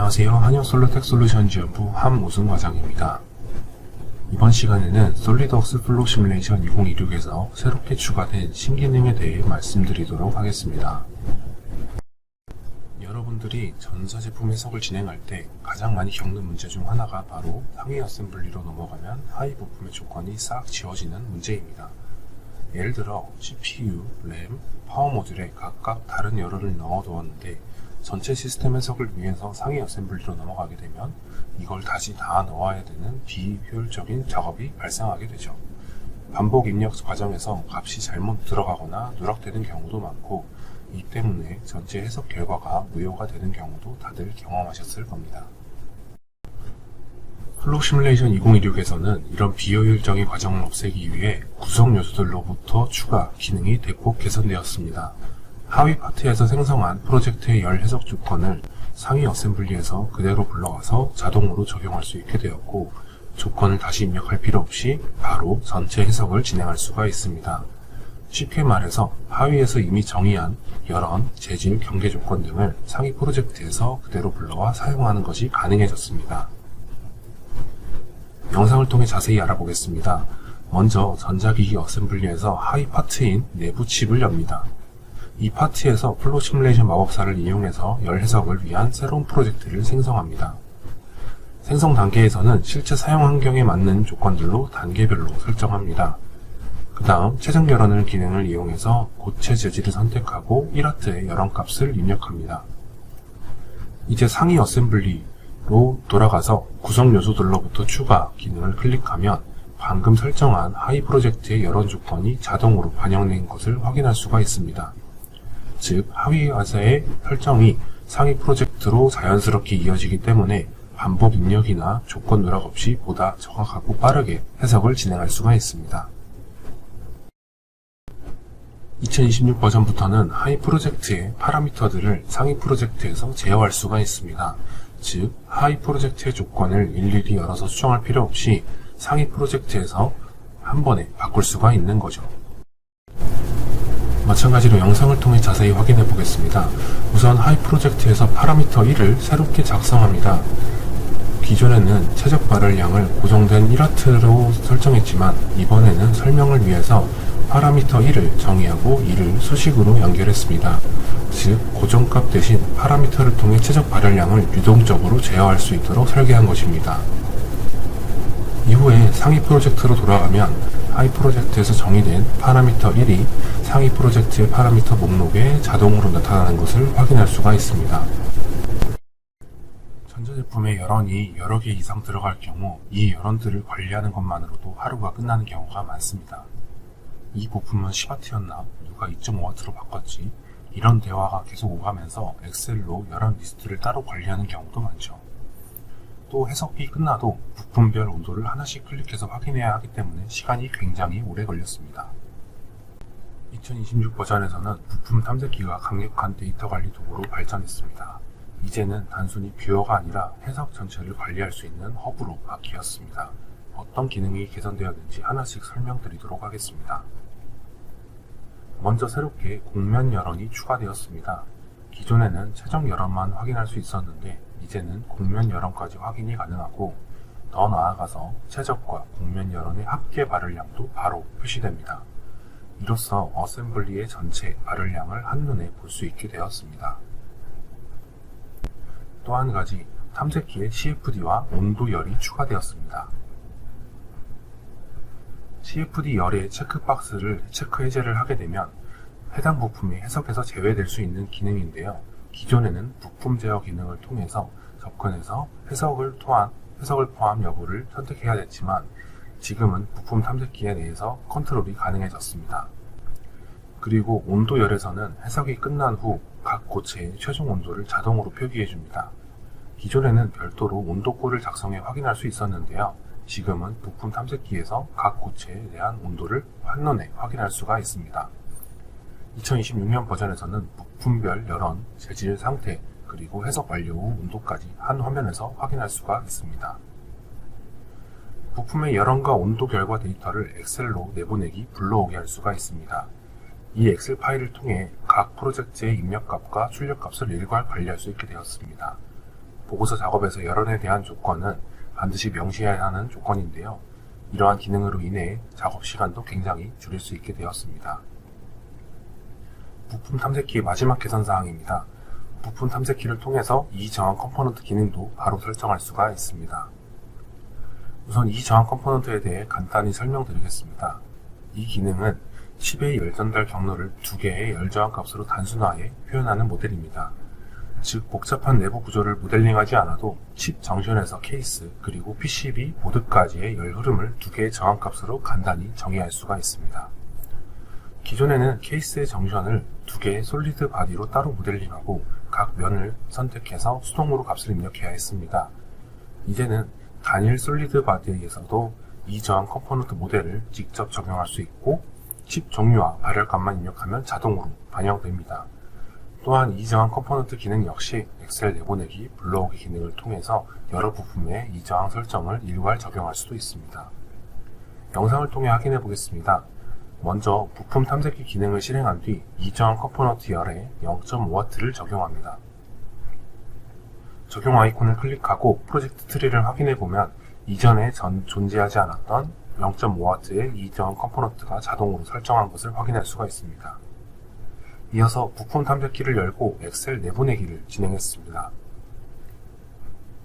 안녕하세요. 한영솔루텍 솔루션 지원부 함우승 과장입니다. 이번 시간에는 솔리드웍스 플로우 시뮬레이션 2026에서 새롭게 추가된 신기능에 대해 말씀드리도록 하겠습니다. 여러분들이 전자제품 해석을 진행할 때 가장 많이 겪는 문제 중 하나가 바로 상위 어셈블리로 넘어가면 하위 부품의 조건이 싹 지워지는 문제입니다. 예를 들어 CPU, 램, 파워 모듈에 각각 다른 열을 넣어두었는데 전체 시스템 해석을 위해서 상위 어셈블리로 넘어가게 되면 이걸 다시 다 넣어야 되는 비효율적인 작업이 발생하게 되죠. 반복 입력 과정에서 값이 잘못 들어가거나 누락되는 경우도 많고, 이 때문에 전체 해석 결과가 무효가 되는 경우도 다들 경험하셨을 겁니다. 플로우 시뮬레이션 2026에서는 이런 비효율적인 과정을 없애기 위해 구성 요소들로부터 추가 기능이 대폭 개선되었습니다. 하위 파트에서 생성한 프로젝트의 열 해석 조건을 상위 어셈블리에서 그대로 불러와서 자동으로 적용할 수 있게 되었고, 조건을 다시 입력할 필요 없이 바로 전체 해석을 진행할 수가 있습니다. 쉽게 말해서 하위에서 이미 정의한 열원, 재질, 경계 조건 등을 상위 프로젝트에서 그대로 불러와 사용하는 것이 가능해졌습니다. 영상을 통해 자세히 알아보겠습니다. 먼저 전자기기 어셈블리에서 하위 파트인 내부 칩을 엽니다. 이 파트에서 플로우 시뮬레이션 마법사를 이용해서 열 해석을 위한 새로운 프로젝트를 생성합니다. 생성 단계에서는 실제 사용 환경에 맞는 조건들로 단계별로 설정합니다. 그 다음 최적 열원을 기능을 이용해서 고체 재질을 선택하고 1W의 열원 값을 입력합니다. 이제 상위 어셈블리로 돌아가서 구성 요소들로부터 추가 기능을 클릭하면 방금 설정한 하위 프로젝트의 열원 조건이 자동으로 반영된 것을 확인할 수가 있습니다. 즉, 하위에서의 설정이 상위 프로젝트로 자연스럽게 이어지기 때문에 반복 입력이나 조건 누락 없이 보다 정확하고 빠르게 해석을 진행할 수가 있습니다. 2026 버전부터는 하위 프로젝트의 파라미터들을 상위 프로젝트에서 제어할 수가 있습니다. 즉, 하위 프로젝트의 조건을 일일이 열어서 수정할 필요 없이 상위 프로젝트에서 한 번에 바꿀 수가 있는 거죠. 마찬가지로 영상을 통해 자세히 확인해 보겠습니다. 우선 하위 프로젝트에서 파라미터 1을 새롭게 작성합니다. 기존에는 최적 발열량을 고정된 1W로 설정했지만 이번에는 설명을 위해서 파라미터 1을 정의하고 이를 수식으로 연결했습니다. 즉, 고정값 대신 파라미터를 통해 최적 발열량을 유동적으로 제어할 수 있도록 설계한 것입니다. 이후에 상위 프로젝트로 돌아가면 하위 프로젝트에서 정의된 파라미터 1이 상위 프로젝트의 파라미터 목록에 자동으로 나타나는 것을 확인할 수가 있습니다. 전자제품에 열원이 여러 개 이상 들어갈 경우 이 열원들을 관리하는 것만으로도 하루가 끝나는 경우가 많습니다. 이 부품은 10W였나? 누가 2.5W로 바꿨지? 이런 대화가 계속 오가면서 엑셀로 열원 리스트를 따로 관리하는 경우도 많죠. 또 해석이 끝나도 부품별 온도를 하나씩 클릭해서 확인해야 하기 때문에 시간이 굉장히 오래 걸렸습니다. 2026 버전에서는 부품 탐색기가 강력한 데이터 관리 도구로 발전했습니다. 이제는 단순히 뷰어가 아니라 해석 전체를 관리할 수 있는 허브로 바뀌었습니다. 어떤 기능이 개선되었는지 하나씩 설명드리도록 하겠습니다. 먼저 새롭게 곡면 열원이 추가되었습니다. 기존에는 최종 열원만 확인할 수 있었는데 이제는 곡면 열원까지 확인이 가능하고, 더 나아가서 최적과 곡면 열원의 합계 발열량도 바로 표시됩니다. 이로써 어셈블리의 전체 발열량을 한눈에 볼 수 있게 되었습니다. 또 한 가지, 탐색기에 CFD와 온도열이 추가되었습니다. CFD 열의 체크박스를 체크 해제를 하게 되면 해당 부품이 해석에서 제외될 수 있는 기능인데요. 기존에는 부품 제어 기능을 통해서 접근해서 해석을 포함 여부를 선택해야 됐지만 지금은 부품 탐색기에 대해서 컨트롤이 가능해졌습니다. 그리고 온도열에서는 해석이 끝난 후 각 고체의 최종 온도를 자동으로 표기해줍니다. 기존에는 별도로 온도꼴을 작성해 확인할 수 있었는데요. 지금은 부품 탐색기에서 각 고체에 대한 온도를 한눈에 확인할 수가 있습니다. 2026년 버전에서는 부품별 열원, 재질 상태, 그리고 해석 완료 후 온도까지 한 화면에서 확인할 수가 있습니다. 부품의 열원과 온도 결과 데이터를 엑셀로 내보내기, 불러오게 할 수가 있습니다. 이 엑셀 파일을 통해 각 프로젝트의 입력값과 출력값을 일괄 관리할 수 있게 되었습니다. 보고서 작업에서 열원에 대한 조건은 반드시 명시해야 하는 조건인데요. 이러한 기능으로 인해 작업 시간도 굉장히 줄일 수 있게 되었습니다. 부품 탐색키의 마지막 개선 사항입니다. 부품 탐색키를 통해서 이 저항 컴포넌트 기능도 바로 설정할 수가 있습니다. 우선 이 저항 컴포넌트에 대해 간단히 설명드리겠습니다. 이 기능은 칩의 열전달 경로를 두 개의 열저항 값으로 단순화해 표현하는 모델입니다. 즉 복잡한 내부 구조를 모델링하지 않아도 칩 정션에서 케이스 그리고 PCB 보드까지의 열 흐름을 두 개의 저항 값으로 간단히 정의할 수가 있습니다. 기존에는 케이스의 정션을 두 개의 솔리드 바디로 따로 모델링하고 각 면을 선택해서 수동으로 값을 입력해야 했습니다. 이제는 단일 솔리드 바디에서도 이 저항 컴포넌트 모델을 직접 적용할 수 있고 칩 종류와 발열값만 입력하면 자동으로 반영됩니다. 또한 이 저항 컴포넌트 기능 역시 엑셀 내보내기, 불러오기 기능을 통해서 여러 부품에 이 저항 설정을 일괄 적용할 수도 있습니다. 영상을 통해 확인해 보겠습니다. 먼저 부품 탐색기 기능을 실행한 뒤 이 저항 컴포넌트 열에 0.5W를 적용합니다. 적용 아이콘을 클릭하고 프로젝트 트리를 확인해 보면 이전에 존재하지 않았던 0.5W의 이 저항 컴포넌트가 자동으로 설정한 것을 확인할 수가 있습니다. 이어서 부품 탐색키를 열고 엑셀 내보내기를 진행했습니다.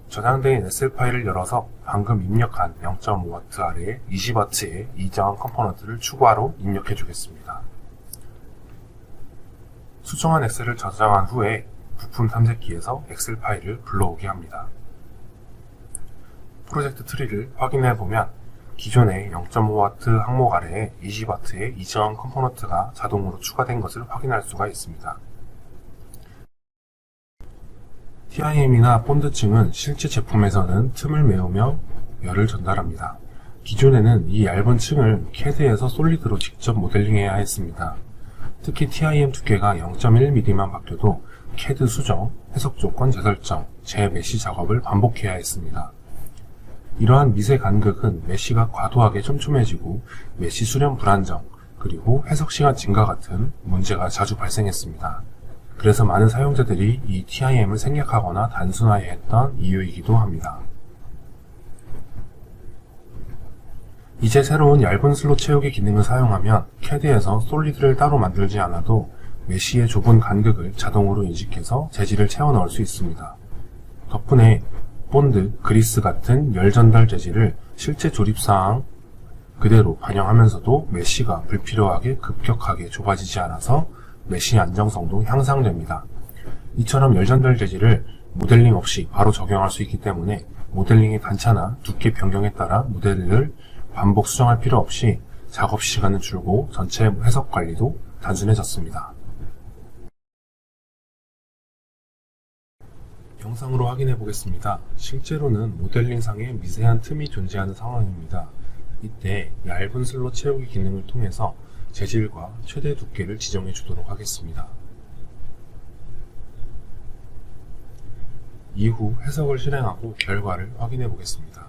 저장된 엑셀 파일을 열어서 방금 입력한 0.5W 아래에 20W의 이 저항 컴포넌트를 추가로 입력해 주겠습니다. 수정한 엑셀을 저장한 후에 부품 탐색기에서 엑셀 파일을 불러오게 합니다. 프로젝트 트리를 확인해 보면 기존의 0.5W 항목 아래에 20W의 이 저항 컴포넌트가 자동으로 추가된 것을 확인할 수가 있습니다. TIM이나 본드층은 실제 제품에서는 틈을 메우며 열을 전달합니다. 기존에는 이 얇은 층을 CAD에서 솔리드로 직접 모델링해야 했습니다. 특히 TIM 두께가 0.1mm만 바뀌어도 CAD 수정, 해석 조건 재설정, 재메시 작업을 반복해야 했습니다. 이러한 미세 간극은 메시가 과도하게 촘촘해지고 메시 수렴 불안정, 그리고 해석 시간 증가 같은 문제가 자주 발생했습니다. 그래서 많은 사용자들이 이 TIM을 생략하거나 단순화해 했던 이유이기도 합니다. 이제 새로운 얇은 슬롯 채우기 기능을 사용하면 CAD에서 솔리드를 따로 만들지 않아도 메시의 좁은 간극을 자동으로 인식해서 재질을 채워 넣을 수 있습니다. 덕분에 본드, 그리스 같은 열 전달 재질을 실제 조립사항 그대로 반영하면서도 메시가 불필요하게 급격하게 좁아지지 않아서 메시 안정성도 향상됩니다. 이처럼 열 전달 재질을 모델링 없이 바로 적용할 수 있기 때문에 모델링의 단차나 두께 변경에 따라 모델을 반복 수정할 필요 없이 작업 시간은 줄고 전체 해석 관리도 단순해졌습니다. 영상으로 확인해 보겠습니다. 실제로는 모델링상에 미세한 틈이 존재하는 상황입니다. 이때 얇은 슬롯 채우기 기능을 통해서 재질과 최대 두께를 지정해 주도록 하겠습니다. 이후 해석을 실행하고 결과를 확인해 보겠습니다.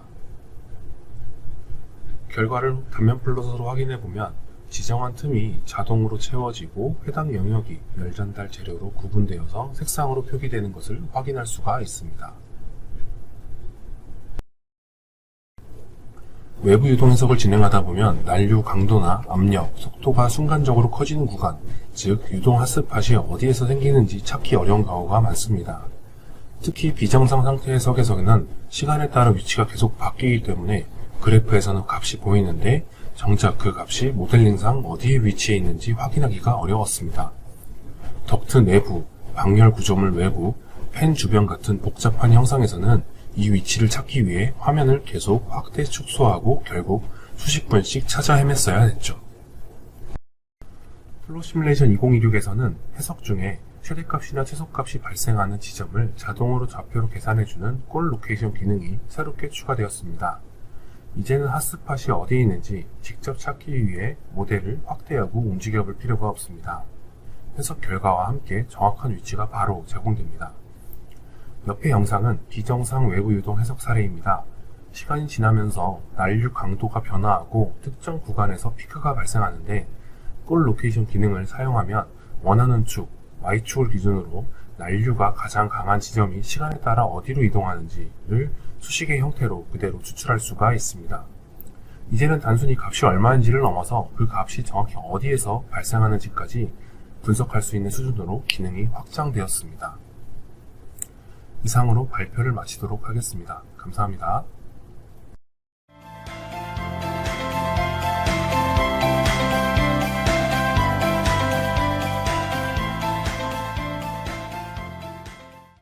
결과를 단면 플롯으로 확인해 보면 지정한 틈이 자동으로 채워지고 해당 영역이 열 전달 재료로 구분되어서 색상으로 표기되는 것을 확인할 수가 있습니다. 외부 유동 해석을 진행하다 보면 난류 강도나 압력, 속도가 순간적으로 커지는 구간, 즉 유동 핫스팟이 어디에서 생기는지 찾기 어려운 경우가 많습니다. 특히 비정상 상태 해석에서는 시간에 따라 위치가 계속 바뀌기 때문에 그래프에서는 값이 보이는데 정작 그 값이 모델링상 어디에 위치해 있는지 확인하기가 어려웠습니다. 덕트 내부, 방열 구조물 외부, 팬 주변 같은 복잡한 형상에서는 이 위치를 찾기 위해 화면을 계속 확대 축소하고 결국 수십 분씩 찾아 헤맸어야 했죠. 플로 시뮬레이션 2026에서는 해석 중에 최대값이나 최소값이 발생하는 지점을 자동으로 좌표로 계산해주는 골 로케이션 기능이 새롭게 추가되었습니다. 이제는 핫스팟이 어디에 있는지 직접 찾기 위해 모델을 확대하고 움직여 볼 필요가 없습니다. 해석 결과와 함께 정확한 위치가 바로 제공됩니다. 옆의 영상은 비정상 외부 유동 해석 사례입니다. 시간이 지나면서 난류 강도가 변화하고 특정 구간에서 피크가 발생하는데 골 로케이션 기능을 사용하면 원하는 축, Y축을 기준으로 난류가 가장 강한 지점이 시간에 따라 어디로 이동하는지를 수식의 형태로 그대로 추출할 수가 있습니다. 이제는 단순히 값이 얼마인지를 넘어서 그 값이 정확히 어디에서 발생하는지까지 분석할 수 있는 수준으로 기능이 확장되었습니다. 이상으로 발표를 마치도록 하겠습니다. 감사합니다.